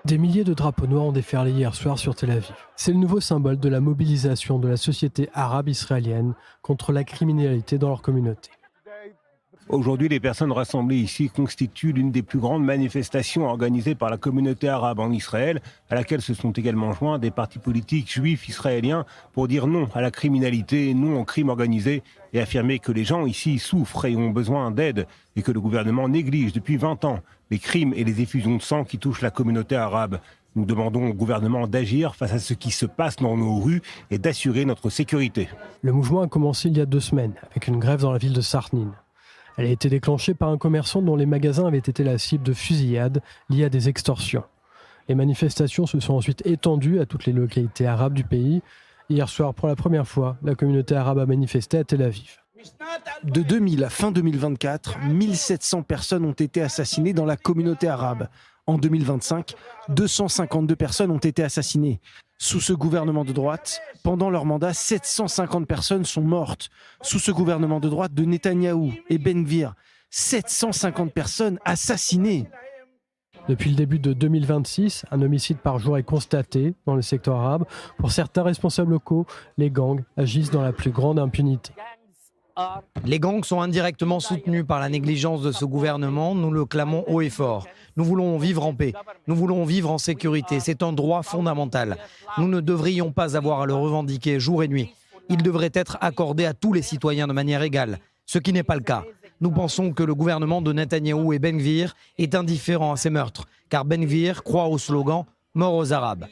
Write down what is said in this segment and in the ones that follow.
Des milliers de drapeaux noirs ont déferlé hier soir sur Tel Aviv. C'est le nouveau symbole de la mobilisation de la société arabe israélienne contre la criminalité dans leur communauté. Aujourd'hui, les personnes rassemblées ici constituent l'une des plus grandes manifestations organisées par la communauté arabe en Israël, à laquelle se sont également joints des partis politiques juifs israéliens pour dire non à la criminalité, non au crime organisé et affirmer que les gens ici souffrent et ont besoin d'aide et que le gouvernement néglige depuis 20 ans les crimes et les effusions de sang qui touchent la communauté arabe. Nous demandons au gouvernement d'agir face à ce qui se passe dans nos rues et d'assurer notre sécurité. Le mouvement a commencé il y a 2 semaines avec une grève dans la ville de Sartnin. Elle a été déclenchée par un commerçant dont les magasins avaient été la cible de fusillades liées à des extorsions. Les manifestations se sont ensuite étendues à toutes les localités arabes du pays. Hier soir, pour la première fois, la communauté arabe a manifesté à Tel Aviv. De 2000 à fin 2024, 1700 personnes ont été assassinées dans la communauté arabe. En 2025, 252 personnes ont été assassinées. Sous ce gouvernement de droite, pendant leur mandat, 750 personnes sont mortes. Sous ce gouvernement de droite de Netanyahou et Ben Gvir, 750 personnes assassinées. Depuis le début de 2026, un homicide par jour est constaté dans le secteur arabe. Pour certains responsables locaux, les gangs agissent dans la plus grande impunité. Les gangs sont indirectement soutenus par la négligence de ce gouvernement. Nous le clamons haut et fort. Nous voulons vivre en paix. Nous voulons vivre en sécurité. C'est un droit fondamental. Nous ne devrions pas avoir à le revendiquer jour et nuit. Il devrait être accordé à tous les citoyens de manière égale, ce qui n'est pas le cas. Nous pensons que le gouvernement de Netanyahou et Ben Gvir est indifférent à ces meurtres, car Ben Gvir croit au slogan « Mort aux Arabes ».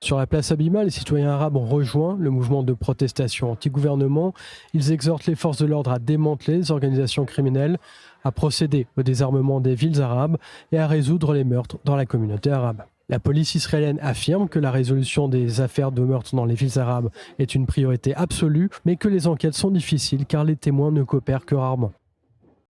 Sur la place Habima, les citoyens arabes ont rejoint le mouvement de protestation anti-gouvernement. Ils exhortent les forces de l'ordre à démanteler les organisations criminelles, à procéder au désarmement des villes arabes et à résoudre les meurtres dans la communauté arabe. La police israélienne affirme que la résolution des affaires de meurtres dans les villes arabes est une priorité absolue, mais que les enquêtes sont difficiles car les témoins ne coopèrent que rarement.